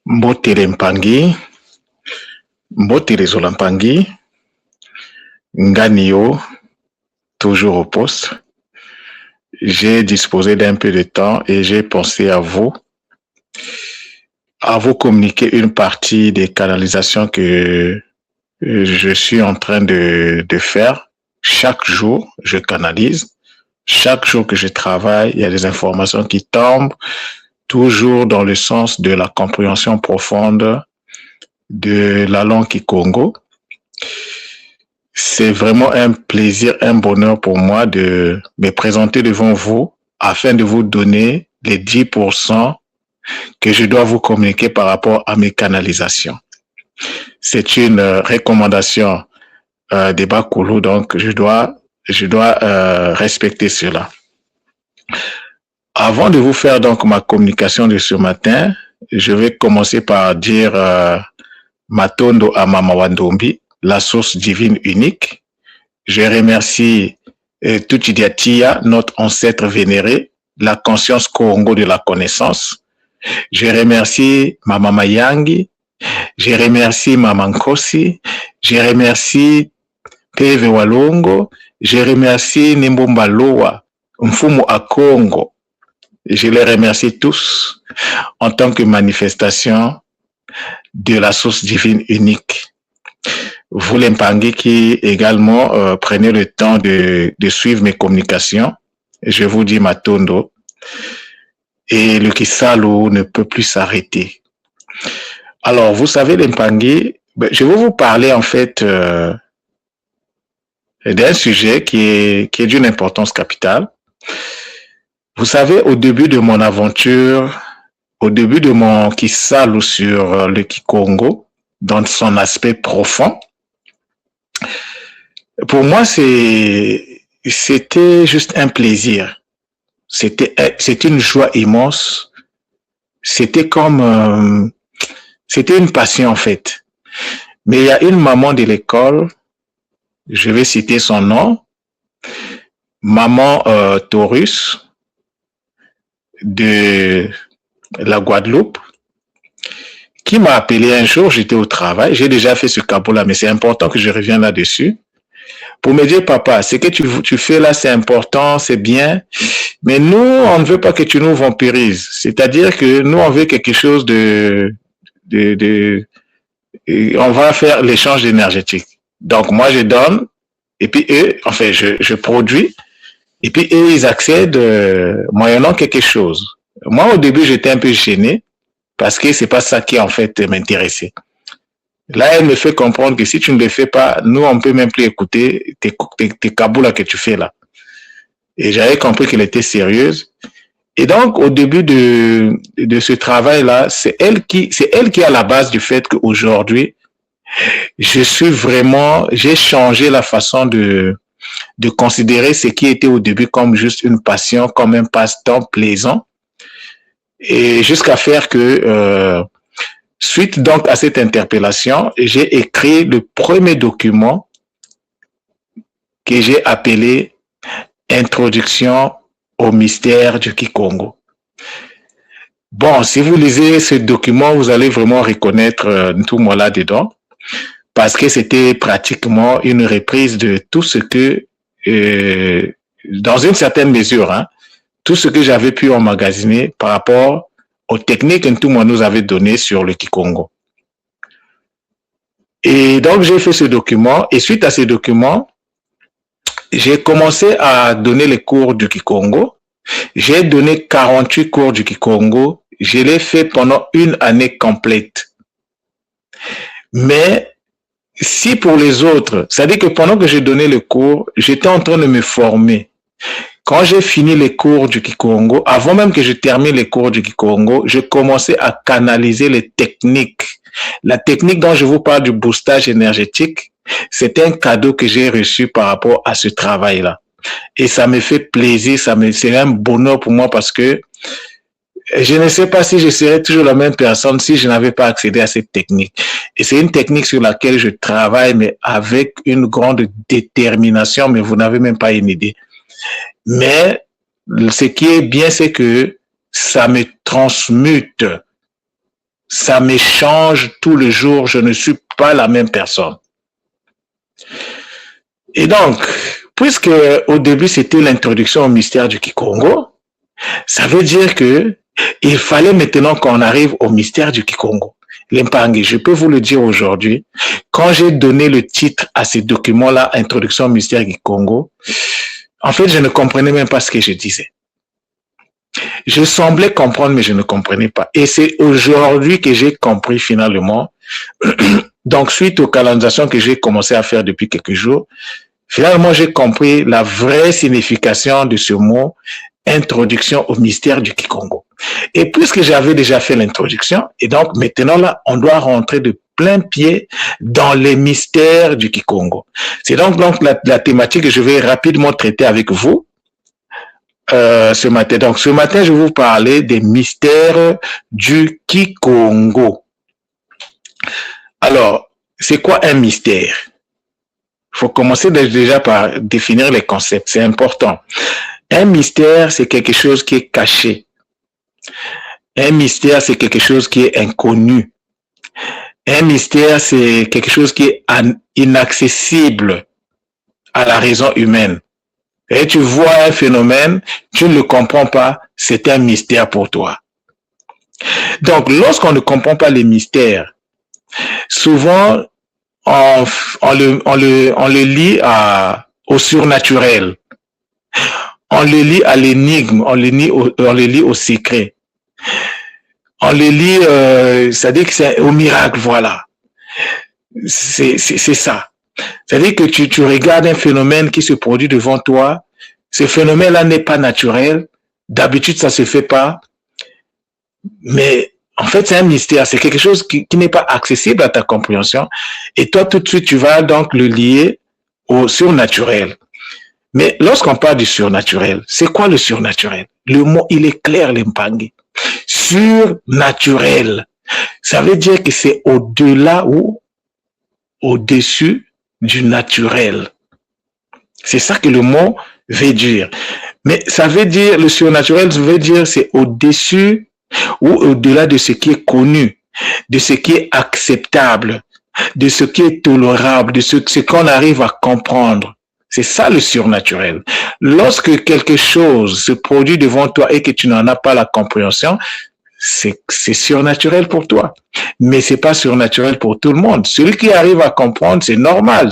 Mbotele Mpangi, Mbotele Zolampangi, Nganio, toujours au poste. J'ai disposé d'un peu de temps et j'ai pensé à vous communiquer une partie des canalisations que je suis en train de faire. Chaque jour, je canalise. Chaque jour que je travaille, il y a des informations qui tombent, toujours dans le sens de la compréhension profonde de la langue Kikongo. C'est vraiment un plaisir, un bonheur pour moi de me présenter devant vous afin de vous donner les 10% que je dois vous communiquer par rapport à mes canalisations. C'est une recommandation des Bakulu, donc je dois respecter cela. Avant de vous faire donc ma communication de ce matin, je vais commencer par dire Matondo à Mama Wandombi, la source divine unique. Je remercie Tuchidiatia, notre ancêtre vénéré, la conscience Congo de la connaissance. Je remercie Mama Mayangi, je remercie Mama Nkosi, je remercie Peve Walongo, je remercie Nimbomba Loa, Mfumu Akongo. Je les remercie tous en tant que manifestation de la source divine unique. Vous les Mpangi qui également prenez le temps de suivre mes communications. Je vous dis Matondo. Et le Kisalo ne peut plus s'arrêter. Alors, vous savez, les Mpangi, je vais vous parler en fait d'un sujet qui est d'une importance capitale. Vous savez, au début de mon aventure, au début de mon Kisalo sur le Kikongo, dans son aspect profond, pour moi, c'était juste un plaisir. C'était une joie immense. C'était comme, c'était une passion en fait. Mais il y a une maman de l'école, je vais citer son nom, maman Taurus de la Guadeloupe, qui m'a appelé un jour, j'étais au travail, j'ai déjà fait ce capot-là, mais c'est important que je revienne là-dessus, pour me dire, papa, ce que tu fais là, c'est important, c'est bien, mais nous, on ne veut pas que tu nous vampirises. C'est-à-dire que nous, on veut quelque chose on va faire l'échange énergétique. Donc, moi, je donne, et puis eux, enfin, je produis, et puis eux, ils accèdent moyennant quelque chose. Moi, au début, j'étais un peu gêné, parce que c'est pas ça qui, en fait, m'intéressait. Là, elle me fait comprendre que si tu ne le fais pas, nous, on peut même plus écouter tes caboulas que tu fais là. Et j'avais compris qu'elle était sérieuse. Et donc, au début de ce travail-là, c'est elle qui est à la base du fait qu'aujourd'hui, j'ai changé la façon de considérer ce qui était au début comme juste une passion, comme un passe-temps plaisant. Et jusqu'à faire que, suite donc à cette interpellation, j'ai écrit le premier document que j'ai appelé Introduction au mystère du Kikongo. Bon, si vous lisez ce document, vous allez vraiment reconnaître tout moi là-dedans, parce que c'était pratiquement une reprise de tout ce que, dans une certaine mesure, hein, tout ce que j'avais pu emmagasiner par rapport aux techniques que tout le monde nous avait données sur le Kikongo. Et donc, j'ai fait ce document, et suite à ce document, j'ai commencé à donner les cours du Kikongo. J'ai donné 48 cours du Kikongo. Je l'ai fait pendant une année complète. Mais si pour les autres, c'est-à-dire que pendant que j'ai donné le cours, j'étais en train de me former. Quand j'ai fini les cours du Kikongo, avant même que je termine les cours du Kikongo, je commençais à canaliser les techniques. La technique dont je vous parle du boostage énergétique, c'est un cadeau que j'ai reçu par rapport à ce travail-là. Et ça me fait plaisir, c'est un bonheur pour moi parce que je ne sais pas si je serais toujours la même personne si je n'avais pas accédé à cette technique. Et c'est une technique sur laquelle je travaille, mais avec une grande détermination, mais vous n'avez même pas une idée. Mais ce qui est bien, c'est que ça me transmute Ça me change tout le jour. Je ne suis pas la même personne. Et donc, puisque au début c'était l'introduction au mystère du Kikongo, ça veut dire que il fallait maintenant qu'on arrive au mystère du Kikongo. L'Impangi, je peux vous le dire aujourd'hui, quand j'ai donné le titre à ces documents-là, Introduction au mystère du Congo, en fait, je ne comprenais même pas ce que je disais. Je semblais comprendre, mais je ne comprenais pas. Et c'est aujourd'hui que j'ai compris finalement. Donc, suite aux canalisations que j'ai commencé à faire depuis quelques jours, finalement, j'ai compris la vraie signification de ce mot, introduction au mystère du Kikongo. Et puisque j'avais déjà fait l'introduction, et donc maintenant là, on doit rentrer de plein pied dans les mystères du Kikongo. C'est donc la thématique que je vais rapidement traiter avec vous ce matin. Donc ce matin, je vais vous parler des mystères du Kikongo. Alors, c'est quoi un mystère? Il faut commencer déjà par définir les concepts, c'est important. Un mystère, c'est quelque chose qui est caché. Un mystère, c'est quelque chose qui est inconnu. Un mystère, c'est quelque chose qui est inaccessible à la raison humaine. Et tu vois un phénomène, tu ne le comprends pas, c'est un mystère pour toi. Donc, lorsqu'on ne comprend pas les mystères, souvent, on le lie au surnaturel. On le lit à l'énigme, on le lit au secret. On le lit, c'est-à-dire que c'est au miracle, voilà. C'est ça. C'est-à-dire que tu regardes un phénomène qui se produit devant toi. Ce phénomène-là n'est pas naturel. D'habitude, ça se fait pas. Mais en fait, c'est un mystère. C'est quelque chose qui n'est pas accessible à ta compréhension. Et toi, tout de suite, tu vas donc le lier au surnaturel. Mais lorsqu'on parle du surnaturel, c'est quoi le surnaturel? Le mot, il est clair, l'Impangi. Surnaturel. Ça veut dire que c'est au-delà ou au-dessus du naturel. C'est ça que le mot veut dire. Mais ça veut dire, le surnaturel veut dire c'est au-dessus ou au-delà de ce qui est connu, de ce qui est acceptable, de ce qui est tolérable, de ce qu'on arrive à comprendre. C'est ça le surnaturel. Lorsque quelque chose se produit devant toi et que tu n'en as pas la compréhension, c'est surnaturel pour toi. Mais c'est pas surnaturel pour tout le monde. Celui qui arrive à comprendre, c'est normal.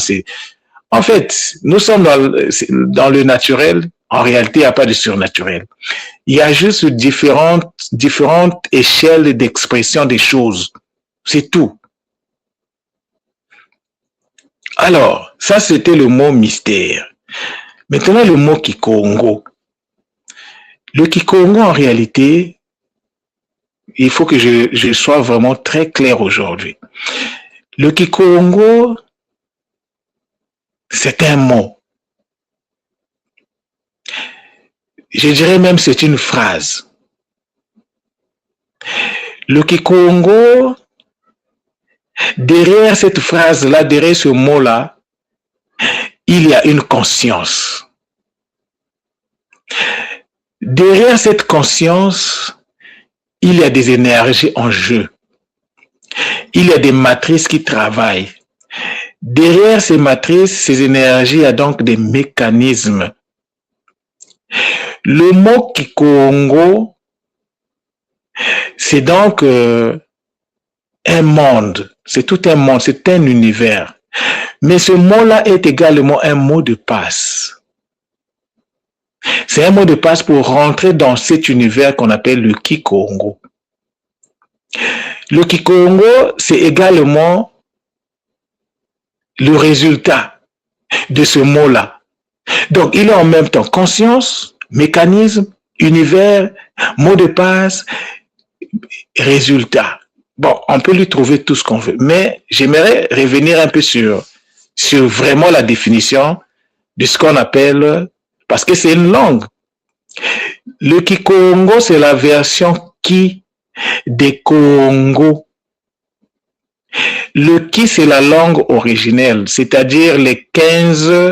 En fait, nous sommes dans le naturel. En réalité, il n'y a pas de surnaturel. Il y a juste différentes échelles d'expression des choses. C'est tout. Alors, ça, c'était le mot mystère. Maintenant, le mot Kikongo. Le Kikongo, en réalité, il faut que je sois vraiment très clair aujourd'hui. Le Kikongo, c'est un mot. Je dirais même c'est une phrase. Le Kikongo, derrière cette phrase-là, derrière ce mot-là, il y a une conscience. Derrière cette conscience, il y a des énergies en jeu. Il y a des matrices qui travaillent. Derrière ces matrices, ces énergies, il y a donc des mécanismes. Le mot Kikongo, c'est donc un monde. C'est tout un monde, c'est un univers. Mais ce mot-là est également un mot de passe. C'est un mot de passe pour rentrer dans cet univers qu'on appelle le Kikongo. Le Kikongo, c'est également le résultat de ce mot-là. Donc, il est en même temps conscience, mécanisme, univers, mot de passe, résultat. Bon, on peut lui trouver tout ce qu'on veut, mais j'aimerais revenir un peu sur vraiment la définition de ce qu'on appelle, parce que c'est une langue. Le Kikongo, c'est la version Ki des Congo. Le Ki, c'est la langue originelle, c'est-à-dire les 15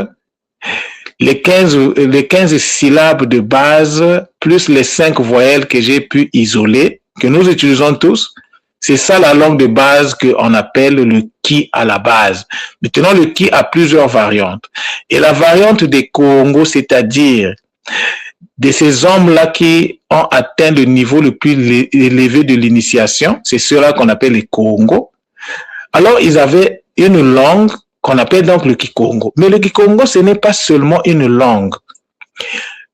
syllabes de base plus les 5 voyelles que j'ai pu isoler, que nous utilisons tous, C'est ça la langue de base qu'on appelle le Ki à la base. Maintenant, le Ki a plusieurs variantes. Et la variante des Congo, c'est-à-dire de ces hommes-là qui ont atteint le niveau le plus élevé de l'initiation, c'est ceux-là qu'on appelle les Congo. Alors, ils avaient une langue qu'on appelle donc le Kikongo. Mais le Kikongo, ce n'est pas seulement une langue.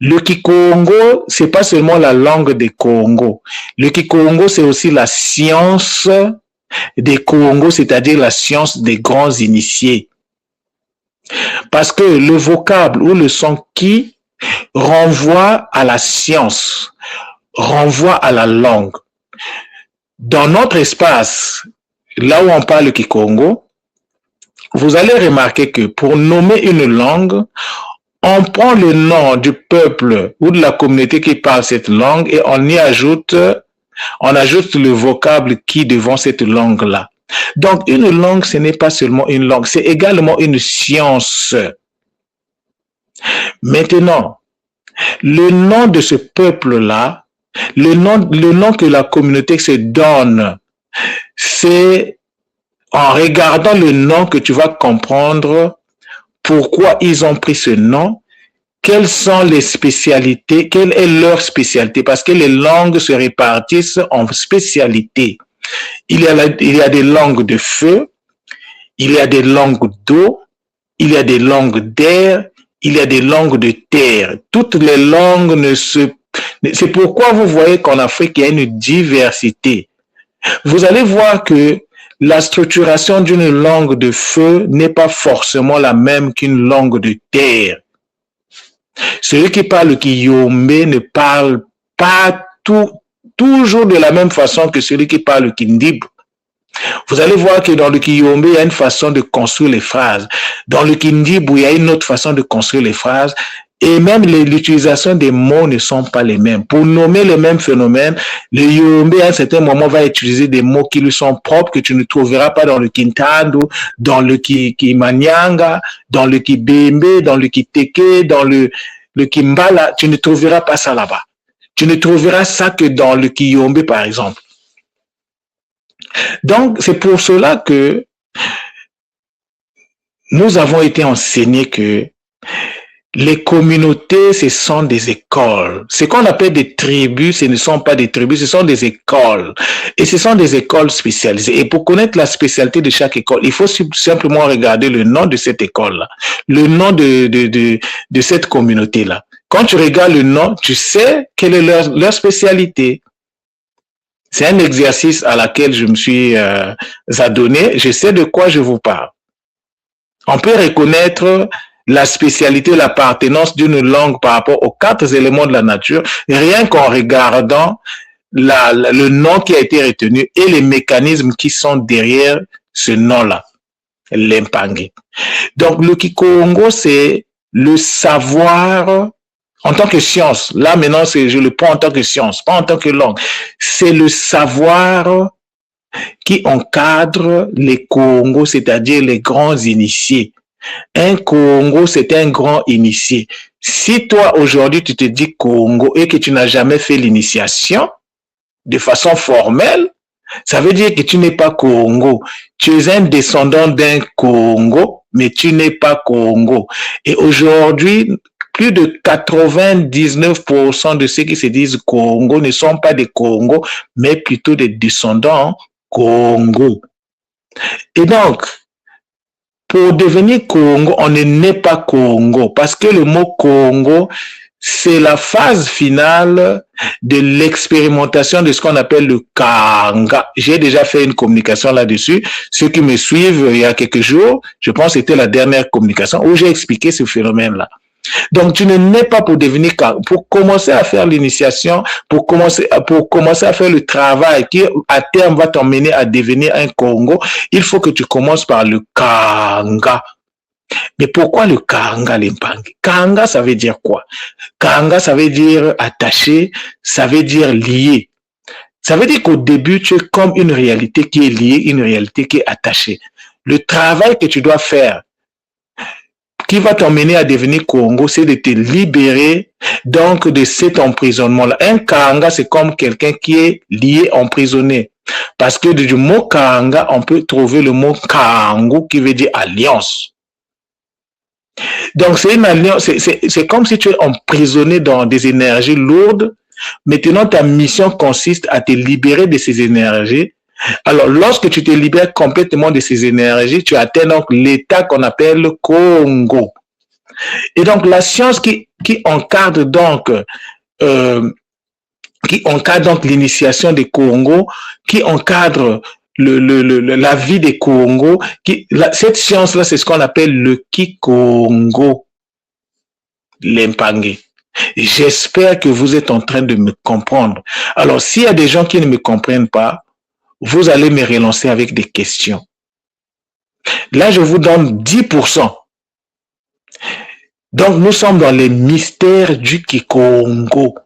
Le Kikongo, c'est pas seulement la langue des Congo. Le Kikongo, c'est aussi la science des Congo, c'est-à-dire la science des grands initiés. Parce que le vocable ou le son Ki renvoie à la science, renvoie à la langue. Dans notre espace, là où on parle le Kikongo, vous allez remarquer que pour nommer une langue, on prend le nom du peuple ou de la communauté qui parle cette langue et on ajoute le vocable qui devant cette langue-là. Donc, une langue, ce n'est pas seulement une langue, c'est également une science. Maintenant, le nom de ce peuple-là, le nom que la communauté se donne, c'est en regardant le nom que tu vas comprendre pourquoi ils ont pris ce nom, quelles sont les spécialités, quelle est leur spécialité, parce que les langues se répartissent en spécialités. Il y a des langues de feu, il y a des langues d'eau, il y a des langues d'air, il y a des langues de terre. Toutes les langues ne se... C'est pourquoi vous voyez qu'en Afrique, il y a une diversité. Vous allez voir que la structuration d'une langue de feu n'est pas forcément la même qu'une langue de terre. Celui qui parle le Kiyombe ne parle pas toujours de la même façon que celui qui parle le Kindib. Vous allez voir que dans le Kiyombe, il y a une façon de construire les phrases. Dans le Kindib, il y a une autre façon de construire les phrases. Et même l'utilisation des mots ne sont pas les mêmes. Pour nommer les mêmes phénomènes, le Yombe, à un certain moment, va utiliser des mots qui lui sont propres, que tu ne trouveras pas dans le Kintando, dans le Kimanyanga, dans le Kibembe, dans le Kiteke, dans le Kimbala. Tu ne trouveras pas ça là-bas. Tu ne trouveras ça que dans le Kiyombe, par exemple. Donc, c'est pour cela que nous avons été enseignés que les communautés, ce sont des écoles. Ce qu'on appelle des tribus, ce ne sont pas des tribus, ce sont des écoles. Et ce sont des écoles spécialisées. Et pour connaître la spécialité de chaque école, il faut simplement regarder le nom de cette école-là, le nom de cette communauté-là. Quand tu regardes le nom, tu sais quelle est leur spécialité. C'est un exercice à laquelle je me suis adonné. Je sais de quoi je vous parle. On peut reconnaître la spécialité, l'appartenance d'une langue par rapport aux 4 éléments de la nature, rien qu'en regardant le nom qui a été retenu et les mécanismes qui sont derrière ce nom-là, l'Impangue. Donc, le Kikongo, c'est le savoir en tant que science. Là, maintenant, je le prends en tant que science, pas en tant que langue. C'est le savoir qui encadre les Congos, c'est-à-dire les grands initiés. Un Congo, c'est un grand initié. Si toi, aujourd'hui, tu te dis Congo et que tu n'as jamais fait l'initiation de façon formelle, ça veut dire que tu n'es pas Congo. Tu es un descendant d'un Congo, mais tu n'es pas Congo. Et aujourd'hui, plus de 99% de ceux qui se disent Congo ne sont pas des Congos, mais plutôt des descendants Congo. Et donc, pour devenir Congo, on ne naît pas Congo parce que le mot Congo, c'est la phase finale de l'expérimentation de ce qu'on appelle le Kanga. J'ai déjà fait une communication là-dessus. Ceux qui me suivent il y a quelques jours, je pense que c'était la dernière communication où j'ai expliqué ce phénomène-là. Donc, tu ne nais pas pour devenir Kanga. Pour commencer à faire l'initiation, pour commencer à faire le travail qui, à terme, va t'emmener à devenir un Congo, il faut que tu commences par le Kanga. Mais pourquoi le Kanga, l'Impangue? Kanga, ça veut dire quoi? Kanga, ça veut dire attaché, ça veut dire lié. Ça veut dire qu'au début, tu es comme une réalité qui est liée, une réalité qui est attachée. Le travail que tu dois faire, qui va t'emmener à devenir Congo, c'est de te libérer donc de cet emprisonnement-là. Un Kaanga, c'est comme quelqu'un qui est lié, emprisonné. Parce que du mot Kaanga, on peut trouver le mot Kaango qui veut dire alliance. Donc, c'est une alliance, c'est comme si tu es emprisonné dans des énergies lourdes. Maintenant, ta mission consiste à te libérer de ces énergies. Alors, lorsque tu te libères complètement de ces énergies, tu atteins donc l'état qu'on appelle le Congo. Et donc, la science qui encadre donc l'initiation des Congo, qui encadre la vie des Congo, cette science-là, c'est ce qu'on appelle le Kikongo, l'Empangé. J'espère que vous êtes en train de me comprendre. Alors, s'il y a des gens qui ne me comprennent pas, vous allez me relancer avec des questions. Là, je vous donne 10%. Donc, nous sommes dans les mystères du Kikongo.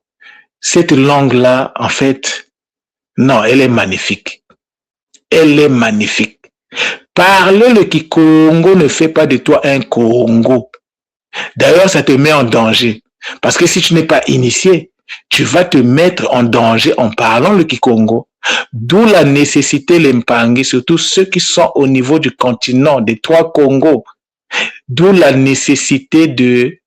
Cette langue-là, en fait, non, elle est magnifique. Elle est magnifique. Parler le Kikongo ne fait pas de toi un Congo. D'ailleurs, ça te met en danger. Parce que si tu n'es pas initié, tu vas te mettre en danger en parlant le Kikongo. D'où la nécessité, les Mpangé, surtout ceux qui sont au niveau du continent, des 3 Congos. D'où la nécessité de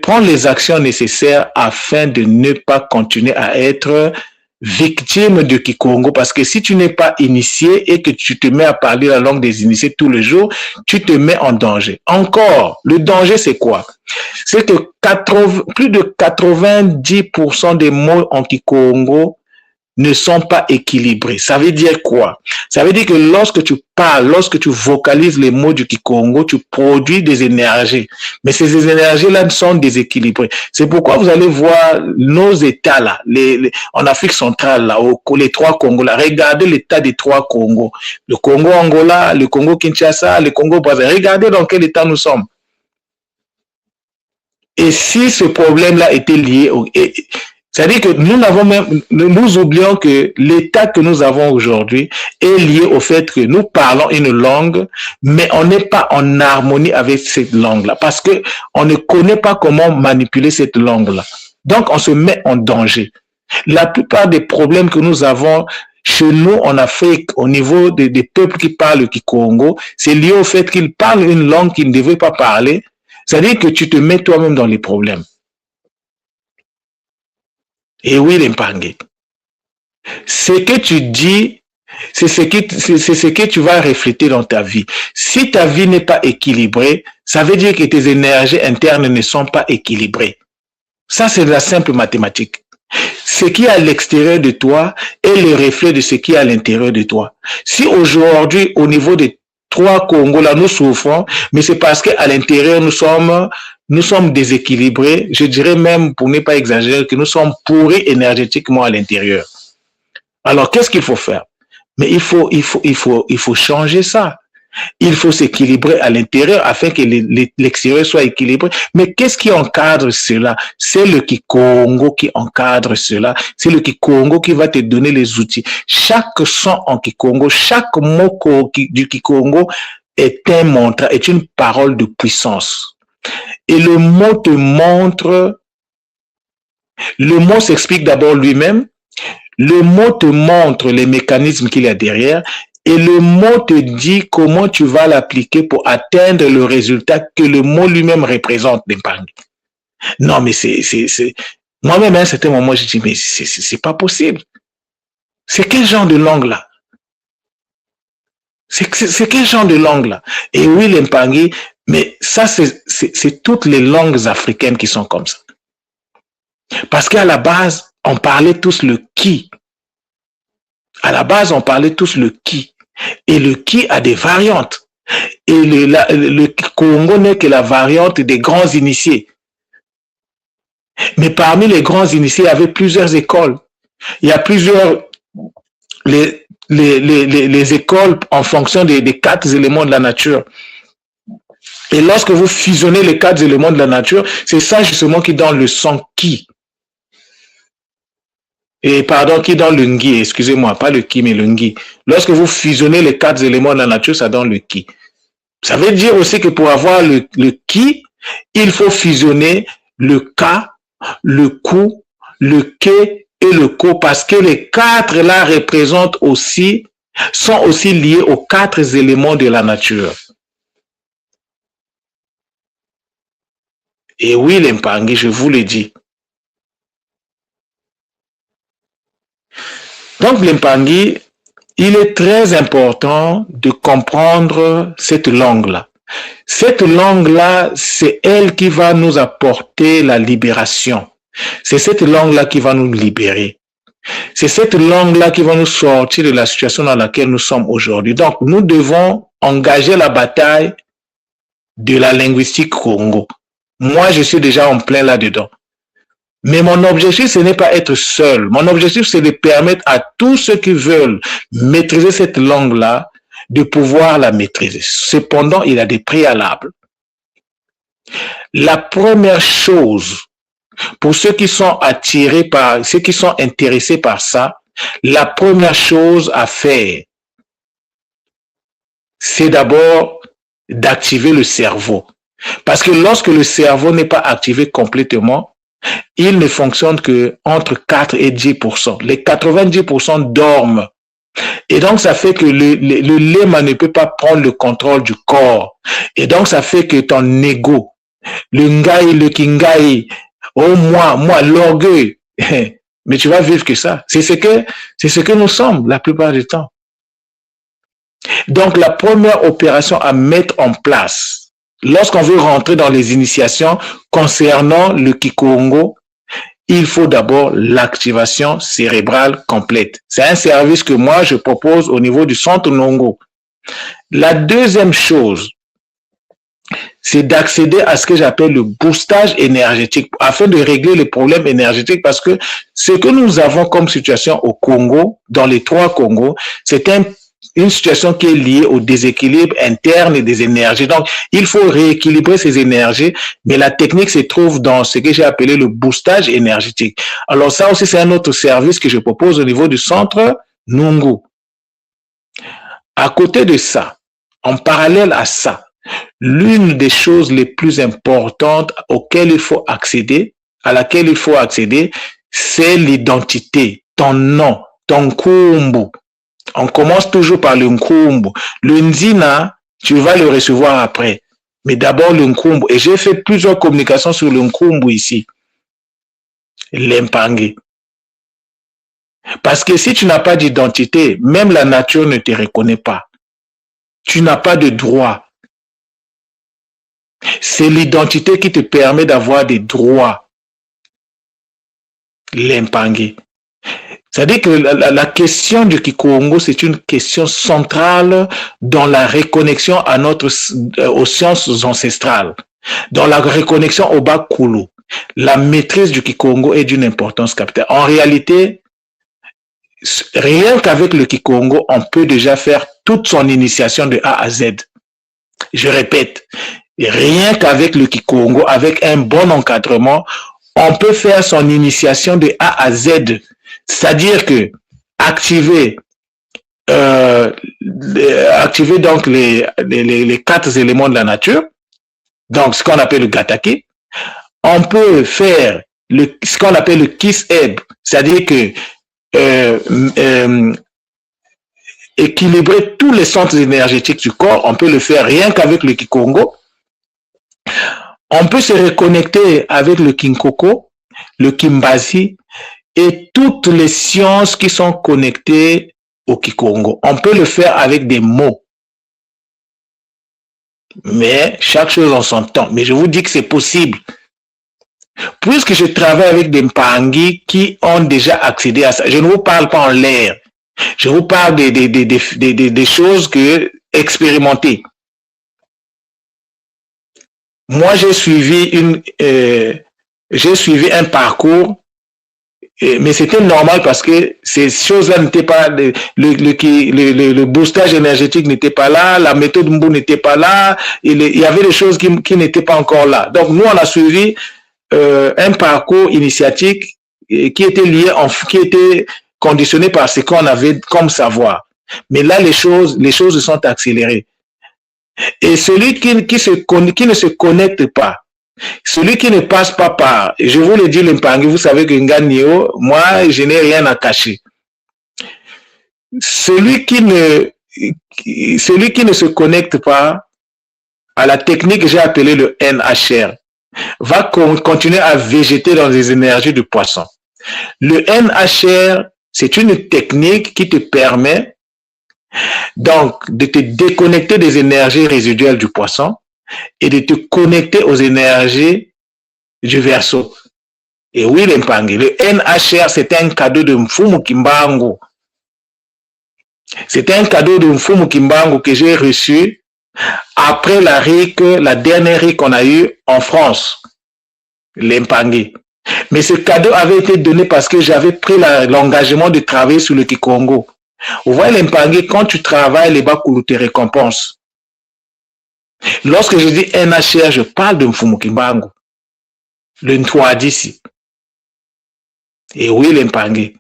prendre les actions nécessaires afin de ne pas continuer à être victime de Kikongo, parce que si tu n'es pas initié et que tu te mets à parler la langue des initiés tous les jours, tu te mets en danger. Encore, le danger, c'est quoi? C'est que plus de 90% des mots en Kikongo ne sont pas équilibrés. Ça veut dire quoi? Ça veut dire que lorsque tu parles, lorsque tu vocalises les mots du Kikongo, tu produis des énergies. Mais ces énergies-là sont déséquilibrées. C'est pourquoi vous allez voir nos États là, en Afrique centrale, là, les 3 Congos là. Regardez l'état des 3 Congos. Le Congo Angola, le Congo Kinshasa, le Congo Brazzaville. Regardez dans quel état nous sommes. Et si ce problème-là était lié c'est-à-dire que nous oublions que l'état que nous avons aujourd'hui est lié au fait que nous parlons une langue, mais on n'est pas en harmonie avec cette langue-là, parce que on ne connaît pas comment manipuler cette langue-là. Donc, on se met en danger. La plupart des problèmes que nous avons chez nous en Afrique, au niveau des peuples qui parlent le Kikongo, c'est lié au fait qu'ils parlent une langue qu'ils ne devraient pas parler. C'est-à-dire que tu te mets toi-même dans les problèmes. Et oui, l'Empangé. Ce que tu dis, c'est ce que tu vas refléter dans ta vie. Si ta vie n'est pas équilibrée, ça veut dire que tes énergies internes ne sont pas équilibrées. Ça, c'est de la simple mathématique. Ce qui est à l'extérieur de toi est le reflet de ce qui est à l'intérieur de toi. Si aujourd'hui, au niveau des 3 Congos, là, nous souffrons, mais c'est parce qu'à l'intérieur, nous sommes déséquilibrés. Je dirais même, pour ne pas exagérer, que nous sommes pourris énergétiquement à l'intérieur. Alors, qu'est-ce qu'il faut faire? Mais il faut changer ça. Il faut s'équilibrer à l'intérieur afin que l'extérieur soit équilibré. Mais qu'est-ce qui encadre cela? C'est le Kikongo qui encadre cela. C'est le Kikongo qui va te donner les outils. Chaque son en Kikongo, chaque mot du Kikongo est un mantra, est une parole de puissance. Et le mot te montre, le mot s'explique d'abord lui-même, le mot te montre les mécanismes qu'il y a derrière, et le mot te dit comment tu vas l'appliquer pour atteindre le résultat que le mot lui-même représente. Non, mais moi-même, à un certain moment, je dis, mais c'est pas possible. C'est quel genre de langue là? C'est quel genre de langue là? Et oui, l'Empangé, mais ça, c'est toutes les langues africaines qui sont comme ça. Parce qu'à la base, on parlait tous le qui. À la base, on parlait tous le qui. Et le qui a des variantes. Et le Congo n'est que la variante des grands initiés. Mais parmi les grands initiés, il y avait plusieurs écoles. Il y a plusieurs... Les écoles en fonction des 4 éléments de la nature. Et lorsque vous fusionnez les 4 éléments de la nature, c'est ça justement qui donne le son qui. Et pardon, qui donne le ngui, excusez-moi, pas le ki, mais le ngui. Lorsque vous fusionnez les 4 éléments de la nature, ça donne le ki. Ça veut dire aussi que pour avoir le qui, il faut fusionner le ka, le ku, le ke et le ko, parce que les quatre là représentent aussi, sont aussi liés aux quatre éléments de la nature. Et oui, l'Impangi, je vous le dis. Donc, l'Impangi, il est très important de comprendre cette langue-là. Cette langue-là, c'est elle qui va nous apporter la libération. C'est cette langue-là qui va nous libérer. C'est cette langue-là qui va nous sortir de la situation dans laquelle nous sommes aujourd'hui. Donc, nous devons engager la bataille de la linguistique Congo. Moi, je suis déjà en plein là-dedans. Mais mon objectif, ce n'est pas être seul. Mon objectif, c'est de permettre à tous ceux qui veulent maîtriser cette langue-là de pouvoir la maîtriser. Cependant, il y a des préalables. La première chose, pour ceux qui sont attirés par, ceux qui sont intéressés par ça, la première chose à faire, c'est d'abord d'activer le cerveau. Parce que lorsque le cerveau n'est pas activé complètement, il ne fonctionne que entre 4 et 10%. Les 90% dorment. Et donc, ça fait que le lema ne peut pas prendre le contrôle du corps. Et donc, ça fait que ton ego, le ngai, le kingai, oh moi, l'orgueil, mais tu vas vivre que ça. C'est ce que nous sommes la plupart du temps. Donc, la première opération à mettre en place, lorsqu'on veut rentrer dans les initiations concernant le Kikongo, il faut d'abord l'activation cérébrale complète. C'est un service que moi, je propose au niveau du centre Nongo. La deuxième chose, c'est d'accéder à ce que j'appelle le boostage énergétique afin de régler les problèmes énergétiques parce que ce que nous avons comme situation au Congo, dans les 3 Congos, c'est une situation qui est liée au déséquilibre interne des énergies. Donc, il faut rééquilibrer ces énergies, mais la technique se trouve dans ce que j'ai appelé le boostage énergétique. Alors ça aussi, c'est un autre service que je propose au niveau du centre Nungu. À côté de ça, en parallèle à ça, l'une des choses les plus importantes auxquelles il faut accéder, à laquelle il faut accéder, c'est l'identité, ton nom, ton kumbu. On commence toujours par le nkumbu. Le nzina, tu vas le recevoir après. Mais d'abord le nkumbu. Et j'ai fait plusieurs communications sur le nkumbu ici. L'impangi. Parce que si tu n'as pas d'identité, même la nature ne te reconnaît pas. Tu n'as pas de droit. C'est l'identité qui te permet d'avoir des droits. L'impangi. C'est-à-dire que la question du Kikongo, c'est une question centrale dans la reconnexion à aux sciences ancestrales, dans la reconnexion au Bakulu. La maîtrise du Kikongo est d'une importance capitale. En réalité, rien qu'avec le Kikongo, on peut déjà faire toute son initiation de A à Z. Je répète, rien qu'avec le Kikongo, avec un bon encadrement, on peut faire son initiation de A à Z. C'est-à-dire que activer donc les 4 éléments de la nature, donc ce qu'on appelle le gataki, on peut faire ce qu'on appelle le kiss-eb, c'est-à-dire que équilibrer tous les centres énergétiques du corps, on peut le faire rien qu'avec le Kikongo. On peut se reconnecter avec le Kinkoko, le Kimbazi et toutes les sciences qui sont connectées au Kikongo. On peut le faire avec des mots. Mais chaque chose en son temps. Mais je vous dis que c'est possible. Puisque je travaille avec des Mpangi qui ont déjà accédé à ça, je ne vous parle pas en l'air. Je vous parle des choses que expérimentées. Moi, j'ai suivi un parcours, mais c'était normal parce que ces choses-là n'étaient pas, le boostage énergétique n'était pas là, la méthode Mbu n'était pas là, il y avait des choses qui n'étaient pas encore là. Donc, nous, on a suivi un parcours initiatique qui était lié, qui était conditionné par ce qu'on avait comme savoir. Mais là, les choses se sont accélérées. Et celui qui ne se connecte pas, celui qui ne passe pas par, je vous le dis, l'Impangi, vous savez que Nganio, moi, je n'ai rien à cacher. Celui qui ne se connecte pas à la technique que j'ai appelée le NHR va continuer à végéter dans les énergies du poisson. Le NHR, c'est une technique qui te permet donc de te déconnecter des énergies résiduelles du poisson et de te connecter aux énergies du Verseau. Et oui, l'Impangi, le NHR, c'est un cadeau de Mfumu Kimbangu. C'est un cadeau de Mfumu Kimbangu que j'ai reçu après la dernière RIC qu'on a eue en France, l'Impangi. Mais ce cadeau avait été donné parce que j'avais pris l'engagement de travailler sur le Kikongo. Vous voyez, l'Impangi, quand tu travailles, les Bakulu te récompensent. Lorsque je dis NHR, je parle de Mfumu Kimbangu, le Ntwadi. Et oui, l'Impangi.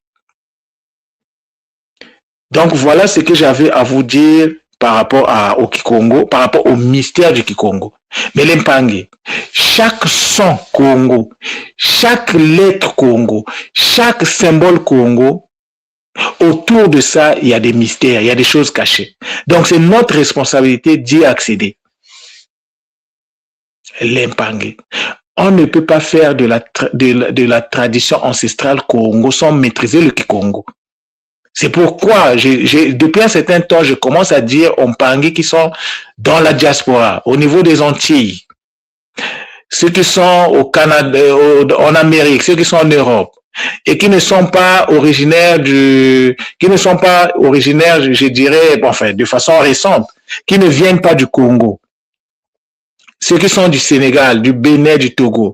Donc voilà ce que j'avais à vous dire par rapport au Kikongo, par rapport au mystère du Kikongo. Mais l'Impangi, chaque son Congo, chaque lettre Congo, chaque symbole Congo, autour de ça, il y a des mystères, il y a des choses cachées. Donc c'est notre responsabilité d'y accéder. L'Impangi. On ne peut pas faire de la tradition ancestrale Congo sans maîtriser le Kikongo. C'est pourquoi, depuis un certain temps, je commence à dire aux Mpangi qui sont dans la diaspora, au niveau des Antilles, ceux qui sont au Canada, en Amérique, ceux qui sont en Europe, et qui ne sont pas originaires je dirais, enfin, de façon récente, qui ne viennent pas du Congo, ceux qui sont du Sénégal, du Bénin, du Togo.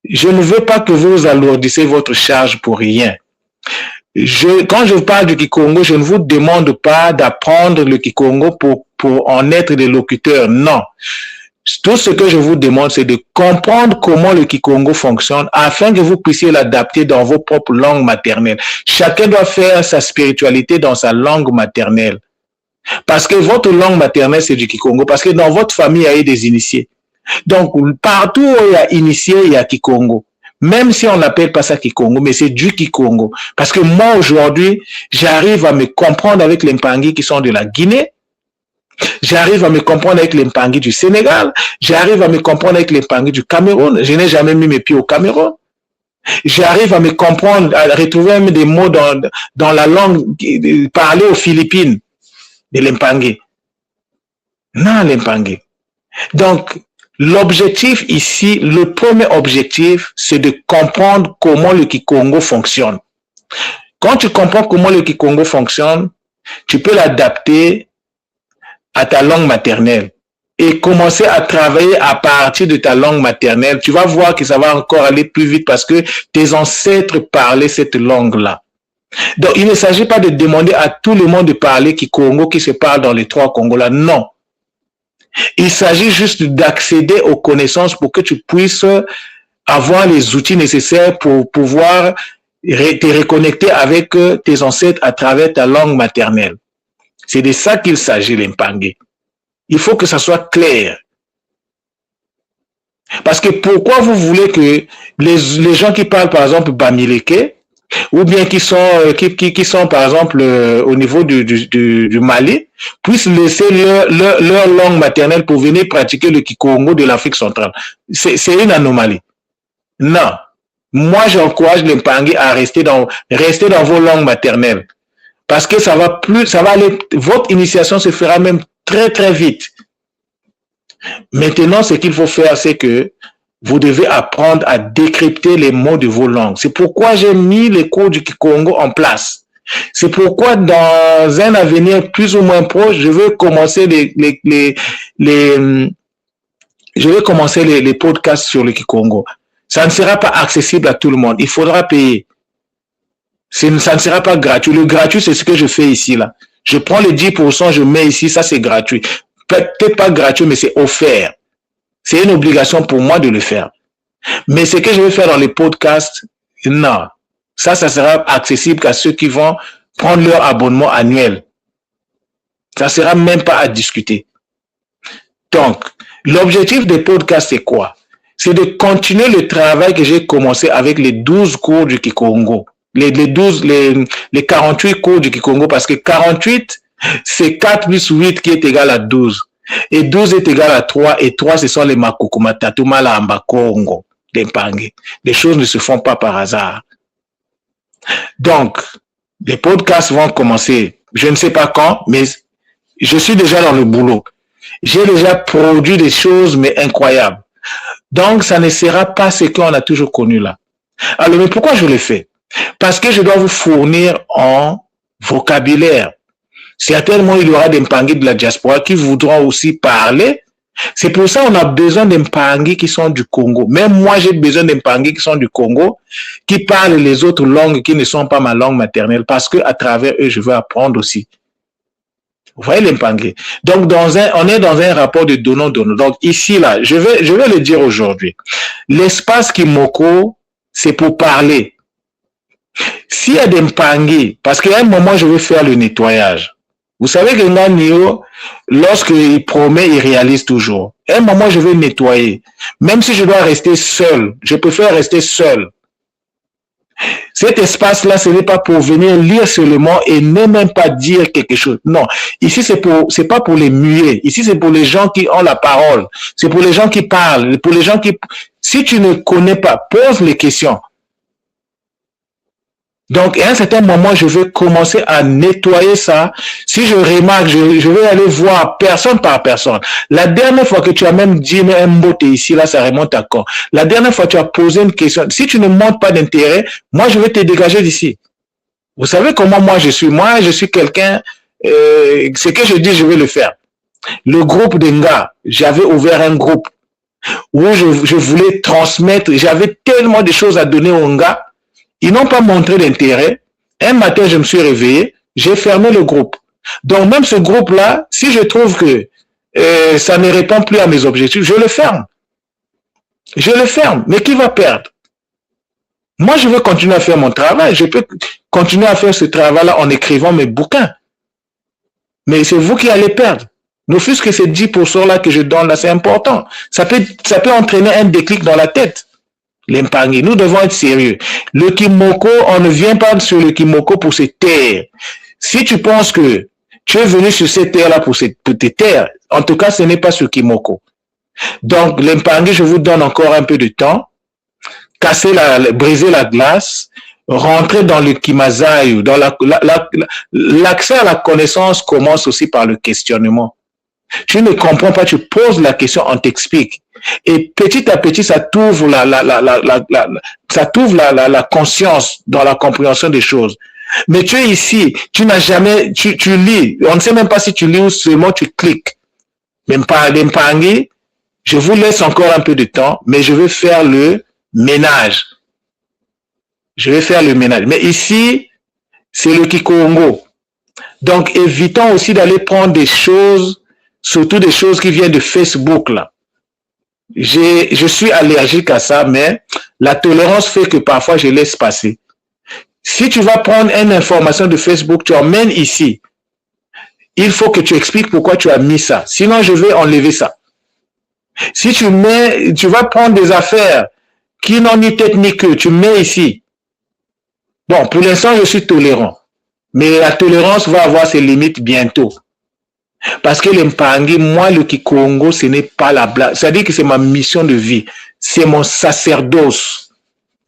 Je ne veux pas que vous alourdissez votre charge pour rien. Quand je parle du Kikongo, je ne vous demande pas d'apprendre le Kikongo pour en être des locuteurs. Non. Tout ce que je vous demande, c'est de comprendre comment le Kikongo fonctionne afin que vous puissiez l'adapter dans vos propres langues maternelles. Chacun doit faire sa spiritualité dans sa langue maternelle. Parce que votre langue maternelle, c'est du Kikongo. Parce que dans votre famille, il y a eu des initiés. Donc, partout où il y a initié, il y a Kikongo. Même si on n'appelle pas ça Kikongo, mais c'est du Kikongo. Parce que moi, aujourd'hui, j'arrive à me comprendre avec les Mpangi qui sont de la Guinée. J'arrive à me comprendre avec les Mpangi du Sénégal. J'arrive à me comprendre avec les Mpangi du Cameroun. Je n'ai jamais mis mes pieds au Cameroun. J'arrive à me comprendre, à retrouver même des mots dans la langue parlée aux Philippines de l'Mpangi. Non, l'Mpangi. Donc, l'objectif ici, le premier objectif, c'est de comprendre comment le Kikongo fonctionne. Quand tu comprends comment le Kikongo fonctionne, tu peux l'adapter à ta langue maternelle et commencer à travailler à partir de ta langue maternelle. Tu vas voir que ça va encore aller plus vite parce que tes ancêtres parlaient cette langue-là. Donc, il ne s'agit pas de demander à tout le monde de parler Kikongo qui se parle dans les 3 Congos-là. Non. Il s'agit juste d'accéder aux connaissances pour que tu puisses avoir les outils nécessaires pour pouvoir te reconnecter avec tes ancêtres à travers ta langue maternelle. C'est de ça qu'il s'agit, l'Mpangi. Il faut que ça soit clair. Parce que pourquoi vous voulez que les gens qui parlent, par exemple, Bamileke, ou bien qui sont par exemple au niveau du Mali, puissent laisser leur langue maternelle pour venir pratiquer le Kikongo de l'Afrique centrale. C'est une anomalie. Non. Moi, j'encourage les Mpangi à rester dans vos langues maternelles. Parce que ça va aller, votre initiation se fera même très, très vite. Maintenant, ce qu'il faut faire, c'est que vous devez apprendre à décrypter les mots de vos langues. C'est pourquoi j'ai mis les cours du Kikongo en place. C'est pourquoi dans un avenir plus ou moins proche, je veux commencer les podcasts sur le Kikongo. Ça ne sera pas accessible à tout le monde. Il faudra payer. Ça ne sera pas gratuit. Le gratuit, c'est ce que je fais ici, là. Je prends les 10%, je mets ici, ça c'est gratuit. Peut-être pas gratuit, mais c'est offert. C'est une obligation pour moi de le faire. Mais ce que je vais faire dans les podcasts, non. Ça sera accessible qu'à ceux qui vont prendre leur abonnement annuel. Ça sera même pas à discuter. Donc, l'objectif des podcasts, c'est quoi? C'est de continuer le travail que j'ai commencé avec les 12 cours du Kikongo. Les 48 cours du Kikongo, parce que 48, c'est 4 plus 8 qui est égal à 12. Et 12 est égal à 3, et 3, ce sont les Makoko Matatu Malamba Kongo, les Mpangi. Les choses ne se font pas par hasard. Donc, les podcasts vont commencer, je ne sais pas quand, mais je suis déjà dans le boulot. J'ai déjà produit des choses, mais incroyables. Donc, ça ne sera pas ce qu'on a toujours connu là. Alors, mais pourquoi je le fais? Parce que je dois vous fournir en vocabulaire. Certainement, il y aura des Mpangi de la diaspora qui voudront aussi parler. C'est pour ça qu'on a besoin d'Mpangi qui sont du Congo. Même moi, j'ai besoin d'Mpangi qui sont du Congo, qui parlent les autres langues qui ne sont pas ma langue maternelle, parce que à travers eux, je veux apprendre aussi. Vous voyez l'Mpangi. Donc, on est dans un rapport de donnant-donnant. Donc, ici, là, je vais le dire aujourd'hui. L'espace Kimoko, c'est pour parler. S'il y a des Mpangi, parce qu'à un moment, je vais faire le nettoyage. Vous savez que Nganio, lorsqu'il promet, il réalise toujours. À un moment, je vais nettoyer. Même si je dois rester seul, je préfère rester seul. Cet espace-là, ce n'est pas pour venir lire seulement et ne même pas dire quelque chose. Non. Ici, c'est pas pour les muets. Ici, c'est pour les gens qui ont la parole. C'est pour les gens qui parlent. Pour les gens qui, si tu ne connais pas, pose les questions. Donc, à un certain moment, je vais commencer à nettoyer ça. Si je remarque, je vais aller voir personne par personne. La dernière fois que tu as même dit un mot ici, là, ça remonte à quand? La dernière fois que tu as posé une question, si tu ne montres pas d'intérêt, moi, je vais te dégager d'ici. Vous savez comment moi je suis? Moi, je suis quelqu'un, ce que je dis, je vais le faire. Le groupe d'Enga, j'avais ouvert un groupe où je voulais transmettre, j'avais tellement de choses à donner aux Nga. Ils n'ont pas montré d'intérêt. Un matin, je me suis réveillé, j'ai fermé le groupe. Donc, même ce groupe-là, si je trouve que ça ne répond plus à mes objectifs, je le ferme. Je le ferme. Mais qui va perdre? Moi, je veux continuer à faire mon travail. Je peux continuer à faire ce travail-là en écrivant mes bouquins. Mais c'est vous qui allez perdre. Ne fût-ce que ces 10%-là que je donne là, c'est important. Ça peut entraîner un déclic dans la tête. L'Mpangi, nous devons être sérieux. Le Kimoko, on ne vient pas sur le Kimoko pour se taire. Si tu penses que tu es venu sur cette terre-là pour te taire, en tout cas, ce n'est pas sur Kimoko. Donc, l'Mpangi, je vous donne encore un peu de temps. Briser la glace, rentrer dans le Kimazayu, dans l'accès à la connaissance commence aussi par le questionnement. Tu ne comprends pas, tu poses la question, on t'explique. Et petit à petit, ça t'ouvre la conscience dans la compréhension des choses. Mais tu es ici, tu n'as jamais, tu lis, on ne sait même pas si tu lis ou seulement tu cliques. Même pas l'Mpangi, je vous laisse encore un peu de temps, mais je vais faire le ménage. Je vais faire le ménage. Mais ici, c'est le Kikongo. Donc, évitons aussi d'aller prendre des choses, surtout des choses qui viennent de Facebook, là. Je suis allergique à ça, mais la tolérance fait que parfois je laisse passer. Si tu vas prendre une information de Facebook, tu emmènes ici. Il faut que tu expliques pourquoi tu as mis ça. Sinon, je vais enlever ça. Si tu vas prendre des affaires qui n'ont ni tête ni queue, tu mets ici. Bon, pour l'instant, je suis tolérant. Mais la tolérance va avoir ses limites bientôt. Parce que l'Mpangi, moi, le Kikongo, ce n'est pas la blague. C'est-à-dire que c'est ma mission de vie. C'est mon sacerdoce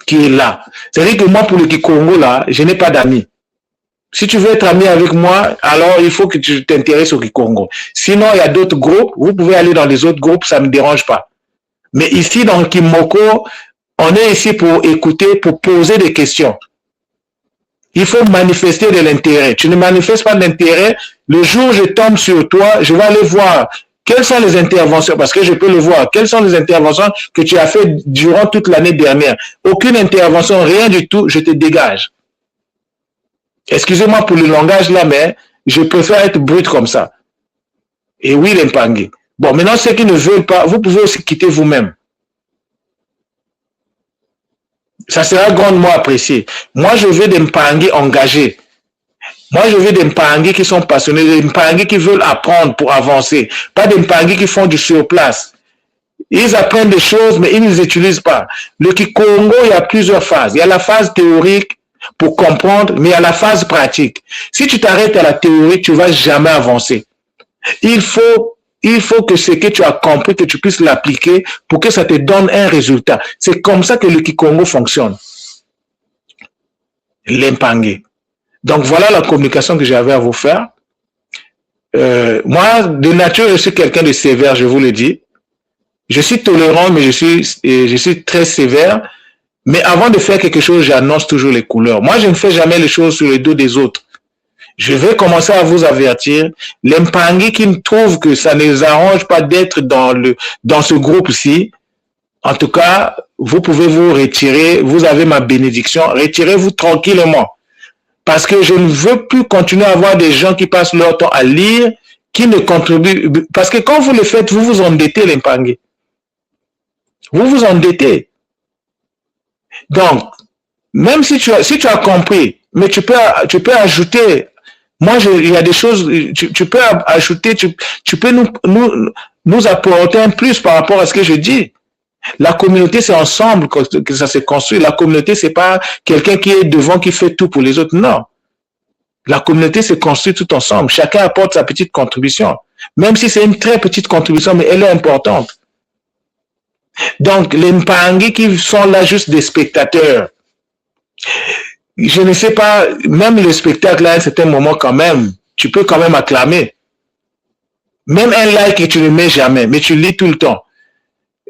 qui est là. C'est-à-dire que moi, pour le Kikongo, là, je n'ai pas d'amis. Si tu veux être ami avec moi, alors il faut que tu t'intéresses au Kikongo. Sinon, il y a d'autres groupes. Vous pouvez aller dans les autres groupes, ça ne me dérange pas. Mais ici, dans le Kimoko, on est ici pour écouter, pour poser des questions. Il faut manifester de l'intérêt. Tu ne manifestes pas d'intérêt. Le jour où je tombe sur toi, je vais aller voir quelles sont les interventions, parce que je peux le voir, quelles sont les interventions que tu as fait durant toute l'année dernière. Aucune intervention, rien du tout, je te dégage. Excusez-moi pour le langage là, mais je préfère être brut comme ça. Et oui, l'Mpangi. Bon, maintenant, ceux qui ne veulent pas, vous pouvez aussi quitter vous-même. Ça sera grandement apprécié. Moi, je veux des Mpangi engagés. Moi, je veux des Mpangui qui sont passionnés, des Mpangui qui veulent apprendre pour avancer, pas des Mpangui qui font du surplace. Ils apprennent des choses, mais ils ne les utilisent pas. Le Kikongo, il y a plusieurs phases. Il y a la phase théorique pour comprendre, mais il y a la phase pratique. Si tu t'arrêtes à la théorie, tu ne vas jamais avancer. Il faut que ce que tu as compris, que tu puisses l'appliquer pour que ça te donne un résultat. C'est comme ça que le Kikongo fonctionne. L'Mpangé. Donc voilà la communication que j'avais à vous faire. Moi, de nature, je suis quelqu'un de sévère, je vous le dis. Je suis tolérant, mais je suis très sévère. Mais avant de faire quelque chose, j'annonce toujours les couleurs. Moi, je ne fais jamais les choses sur le dos des autres. Je vais commencer à vous avertir. Les Mpangui qui me trouvent que ça ne les arrange pas d'être dans ce groupe-ci, en tout cas, vous pouvez vous retirer. Vous avez ma bénédiction. Retirez-vous tranquillement. Parce que je ne veux plus continuer à avoir des gens qui passent leur temps à lire, qui ne contribuent. Parce que quand vous le faites, vous vous endettez, les Mpangui. Vous vous endettez. Donc, même si tu as compris, mais tu peux ajouter. Moi, il y a des choses, tu peux ajouter, tu peux nous apporter un plus par rapport à ce que je dis. La communauté, c'est ensemble que ça se construit. La communauté, c'est pas quelqu'un qui est devant, qui fait tout pour les autres. Non. La communauté se construit tout ensemble. Chacun apporte sa petite contribution. Même si c'est une très petite contribution, mais elle est importante. Donc, les Mpangui qui sont là juste des spectateurs, je ne sais pas, même le spectacle à un certain moment quand même, tu peux quand même acclamer. Même un like et tu ne mets jamais, mais tu lis tout le temps.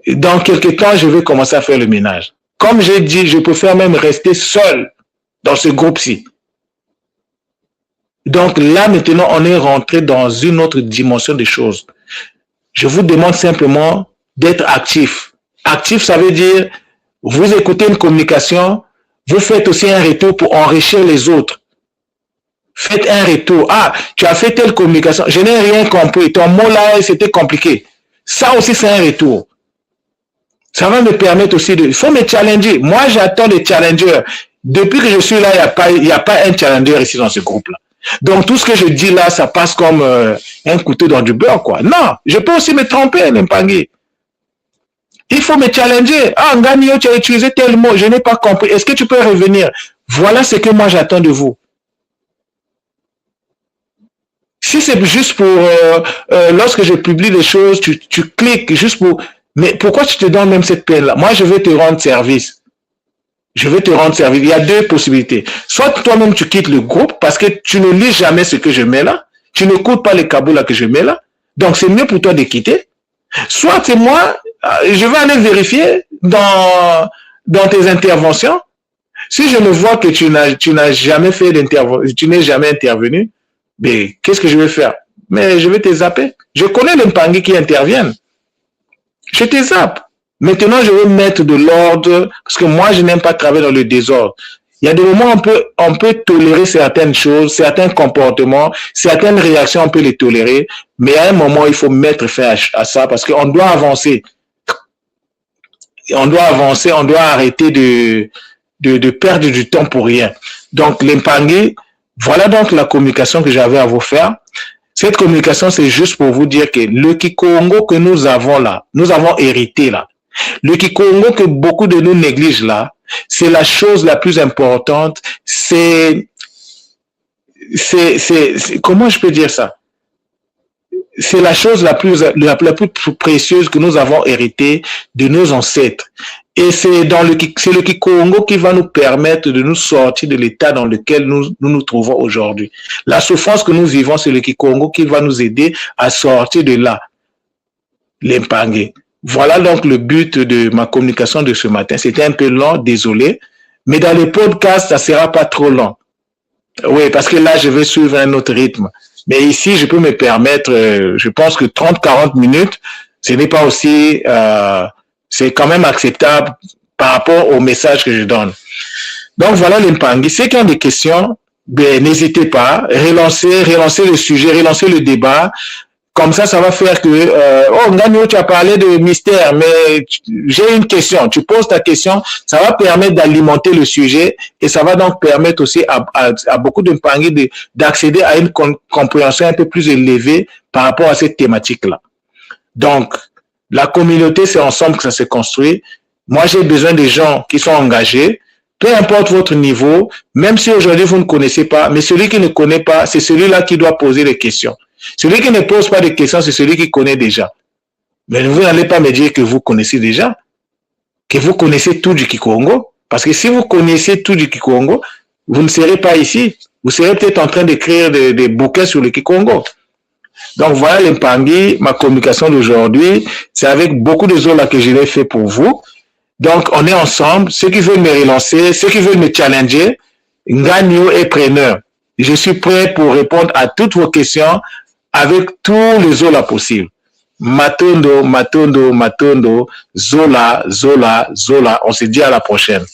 Dans quelques temps, je vais commencer à faire le ménage. Comme j'ai dit, je préfère même rester seul dans ce groupe-ci. Donc là, maintenant, on est rentré dans une autre dimension des choses. Je vous demande simplement d'être actif. Actif, ça veut dire, vous écoutez une communication, vous faites aussi un retour pour enrichir les autres. Faites un retour. Ah, tu as fait telle communication, je n'ai rien compris. Ton mot là, c'était compliqué. Ça aussi, c'est un retour. Ça va me permettre aussi de... Il faut me challenger. Moi, j'attends des challengers. Depuis que je suis là, il n'y a pas un challenger ici dans ce groupe-là. Donc, tout ce que je dis là, ça passe comme un couteau dans du beurre, quoi. Non, je peux aussi me tromper, Mpangui. Il faut me challenger. Ah, Nganio, tu as utilisé tel mot, je n'ai pas compris. Est-ce que tu peux revenir? Voilà ce que moi j'attends de vous. Si c'est juste pour, lorsque je publie des choses, tu cliques juste pour... Mais pourquoi tu te donnes même cette peine-là? Moi, je vais te rendre service. Je vais te rendre service. Il y a deux possibilités. Soit toi-même, tu quittes le groupe parce que tu ne lis jamais ce que je mets là. Tu n'écoutes pas les cabos là que je mets là. Donc, c'est mieux pour toi de quitter. Soit c'est moi, je vais aller vérifier dans tes interventions. Si je ne vois que tu n'as jamais fait d'intervention, tu n'es jamais intervenu, mais qu'est-ce que je vais faire? Mais je vais te zapper. Je connais les Mpangui qui interviennent. Je te zappe. Maintenant, je veux mettre de l'ordre, parce que moi, je n'aime pas travailler dans le désordre. Il y a des moments où on peut tolérer certaines choses, certains comportements, certaines réactions, on peut les tolérer, mais à un moment, il faut mettre fin à ça, parce qu'on doit avancer. On doit avancer, on doit arrêter de perdre du temps pour rien. Donc, les Mpangui, voilà donc la communication que j'avais à vous faire. Cette communication, c'est juste pour vous dire que le Kikongo que nous avons là, nous avons hérité là, le Kikongo que beaucoup de nous négligent là, c'est la chose la plus importante, comment je peux dire ça? C'est la chose la plus précieuse que nous avons héritée de nos ancêtres. Et c'est le Kikongo qui va nous permettre de nous sortir de l'état dans lequel nous trouvons aujourd'hui. La souffrance que nous vivons, c'est le Kikongo qui va nous aider à sortir de là, les Mpangui. Voilà donc le but de ma communication de ce matin. C'était un peu long, désolé. Mais dans les podcasts, ça ne sera pas trop long. Oui, parce que là, je vais suivre un autre rythme. Mais ici, je peux me permettre, je pense que 30-40 minutes, ce n'est pas aussi... c'est quand même acceptable par rapport au message que je donne. Donc voilà les Mpangui. Ceux qui ont des questions, ben, n'hésitez pas, relancer le sujet, relancer le débat. Comme ça va faire que, oh, Ngagno, tu as parlé de mystère, mais j'ai une question. Tu poses ta question, ça va permettre d'alimenter le sujet et ça va donc permettre aussi à beaucoup de Mpangi d'accéder à une compréhension un peu plus élevée par rapport à cette thématique-là. Donc, la communauté, c'est ensemble que ça se construit. Moi, j'ai besoin des gens qui sont engagés, peu importe votre niveau, même si aujourd'hui vous ne connaissez pas, mais celui qui ne connaît pas, c'est celui-là qui doit poser les questions. Celui qui ne pose pas de questions, c'est celui qui connaît déjà. Mais vous n'allez pas me dire que vous connaissez déjà, que vous connaissez tout du Kikongo, parce que si vous connaissez tout du Kikongo, vous ne serez pas ici. Vous serez peut-être en train d'écrire des bouquins sur le Kikongo. Donc voilà les Mpangi, ma communication d'aujourd'hui, c'est avec beaucoup de zones là que je l'ai fait pour vous. Donc on est ensemble, ceux qui veulent me relancer, ceux qui veulent me challenger, Ngagno est preneur. Je suis prêt pour répondre à toutes vos questions avec tous les zones possibles. Matondo, Matondo, Matondo, Zola, Zola, Zola. On se dit à la prochaine.